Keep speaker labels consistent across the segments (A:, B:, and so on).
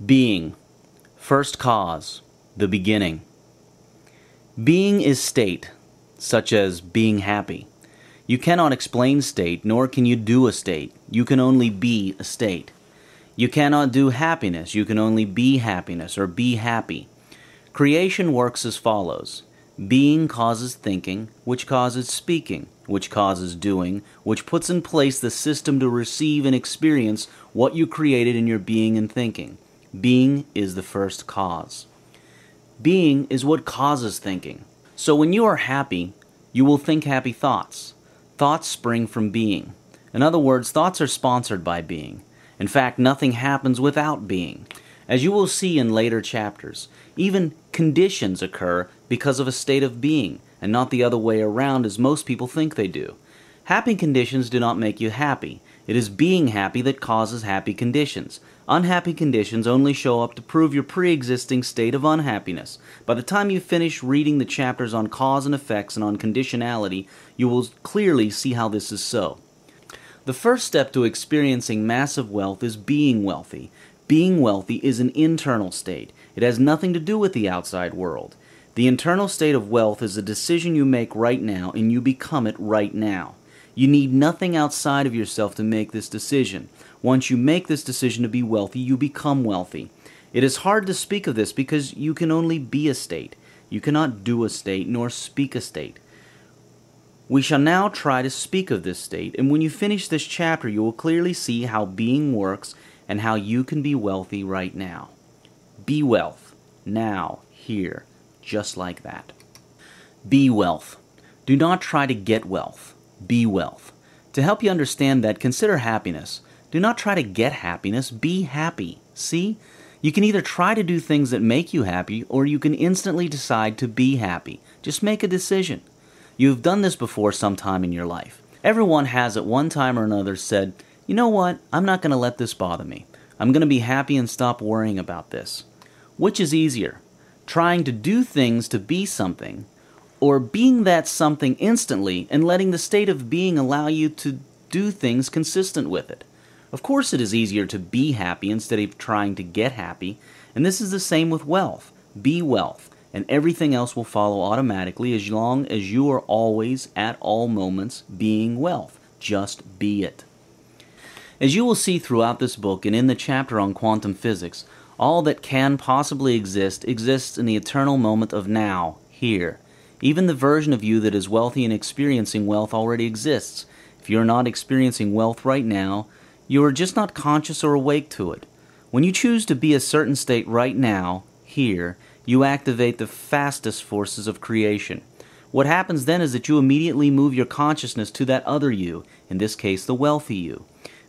A: Being, first cause, the beginning. Being is state, such as being happy. You cannot explain state, nor can you do a state. You can only be a state. You cannot do happiness. You can only be happiness or be happy. Creation works as follows. Being causes thinking, which causes speaking, which causes doing, which puts in place the system to receive and experience what you created in your being and thinking. Being is the first cause. Being is what causes thinking. So when you are happy, you will think happy thoughts. Thoughts spring from being. In other words, thoughts are sponsored by being. In fact, nothing happens without being. As you will see in later chapters, even conditions occur because of a state of being, and not the other way around as most people think they do. Happy conditions do not make you happy. It is being happy that causes happy conditions. Unhappy conditions only show up to prove your pre-existing state of unhappiness. By the time you finish reading the chapters on cause and effects and on conditionality, you will clearly see how this is so. The first step to experiencing massive wealth is being wealthy. Being wealthy is an internal state. It has nothing to do with the outside world. The internal state of wealth is a decision you make right now, and you become it right now. You need nothing outside of yourself to make this decision. Once you make this decision to be wealthy, you become wealthy. It is hard to speak of this because you can only be a state. You cannot do a state nor speak a state. We shall now try to speak of this state, and when you finish this chapter, you will clearly see how being works and how you can be wealthy right now. Be wealth, now, here, just like that. Be wealth. Do not try to get wealth. Be wealth. To help you understand that, consider happiness. Do not try to get happiness, be happy. See? You can either try to do things that make you happy, or you can instantly decide to be happy. Just make a decision. You've done this before sometime in your life. Everyone has at one time or another said, you know what, I'm not going to let this bother me. I'm going to be happy and stop worrying about this. Which is easier? Trying to do things to be something, or being that something instantly and letting the state of being allow you to do things consistent with it? Of course it is easier to be happy instead of trying to get happy, and this is the same with wealth. Be wealth, and everything else will follow automatically as long as you are always, at all moments, being wealth. Just be it. As you will see throughout this book and in the chapter on quantum physics, all that can possibly exist exists in the eternal moment of now, here. Even the version of you that is wealthy and experiencing wealth already exists. If you are not experiencing wealth right now, you are just not conscious or awake to it. When you choose to be a certain state right now, here, you activate the fastest forces of creation. What happens then is that you immediately move your consciousness to that other you, in this case the wealthy you.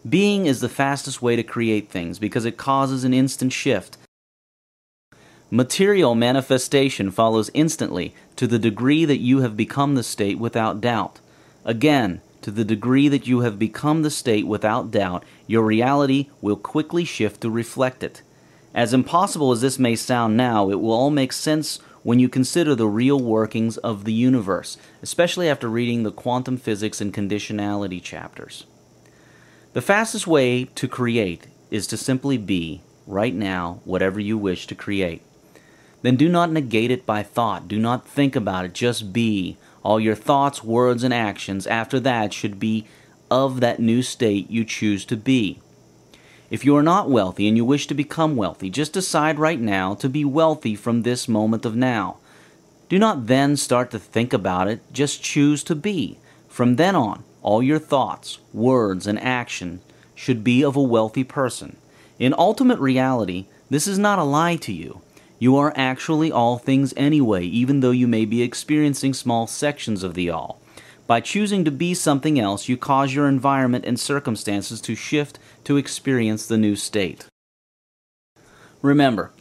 A: Being is the fastest way to create things because it causes an instant shift. Material manifestation follows instantly to the degree that you have become the state without doubt. Again, to the degree that you have become the state without doubt, your reality will quickly shift to reflect it. As impossible as this may sound now, it will all make sense when you consider the real workings of the universe, especially after reading the quantum physics and conditionality chapters. The fastest way to create is to simply be, right now, whatever you wish to create. Then do not negate it by thought. Do not think about it. Just be. All your thoughts, words, and actions after that should be of that new state you choose to be. If you are not wealthy and you wish to become wealthy, just decide right now to be wealthy from this moment of now. Do not then start to think about it. Just choose to be. From then on, all your thoughts, words, and action should be of a wealthy person. In ultimate reality, this is not a lie to you. You are actually all things anyway, even though you may be experiencing small sections of the all. By choosing to be something else, you cause your environment and circumstances to shift to experience the new state. Remember,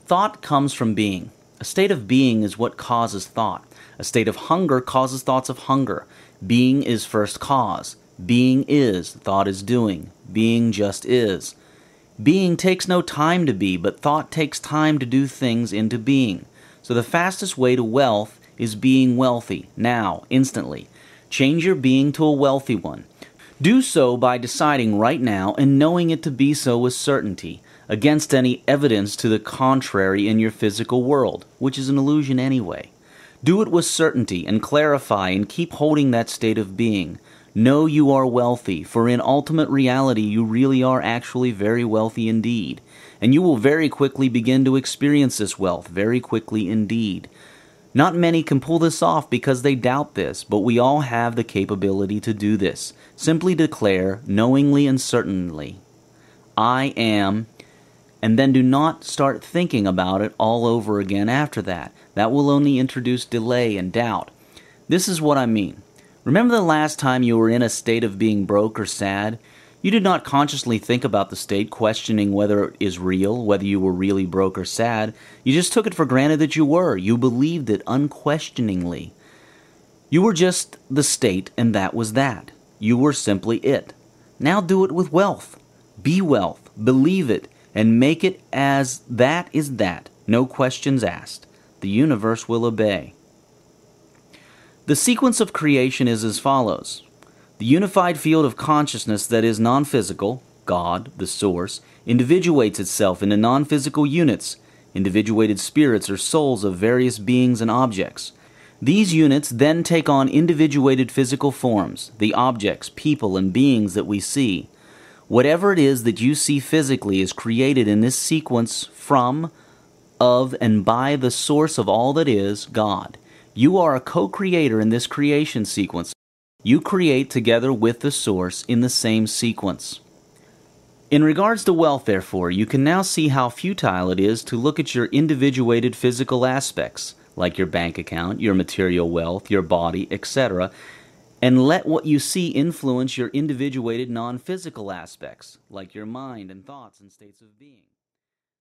A: thought comes from being. A state of being is what causes thought. A state of hunger causes thoughts of hunger. Being is first cause. Being is, thought is doing. Being just is. Being takes no time to be, but thought takes time to do things into being. So the fastest way to wealth is being wealthy, now, instantly. Change your being to a wealthy one. Do so by deciding right now and knowing it to be so with certainty. against any evidence to the contrary in your physical world, which is an illusion anyway. Do it with certainty and clarify and keep holding that state of being. Know you are wealthy, for in ultimate reality you really are actually very wealthy indeed, and you will very quickly begin to experience this wealth, very quickly indeed. Not many can pull this off because they doubt this, but we all have the capability to do this. Simply declare, knowingly and certainly, I am, and then do not start thinking about it all over again after that. That will only introduce delay and doubt. This is what I mean. Remember the last time you were in a state of being broke or sad? You did not consciously think about the state, questioning whether it is real, whether you were really broke or sad. You just took it for granted that you were. You believed it unquestioningly. You were just the state, and that was that. You were simply it. Now do it with wealth. Be wealth. Believe it, and make it as that is that. No questions asked. The universe will obey. The sequence of creation is as follows. The unified field of consciousness that is non-physical, God, the source, individuates itself into non-physical units, individuated spirits or souls of various beings and objects. These units then take on individuated physical forms, the objects, people, and beings that we see. Whatever it is that you see physically is created in this sequence from, of, and by the source of all that is, God. You are a co-creator in this creation sequence. You create together with the source in the same sequence. In regards to wealth, therefore, you can now see how futile it is to look at your individuated physical aspects, like your bank account, your material wealth, your body, etc., and let what you see influence your individuated non-physical aspects, like your mind and thoughts and states of being.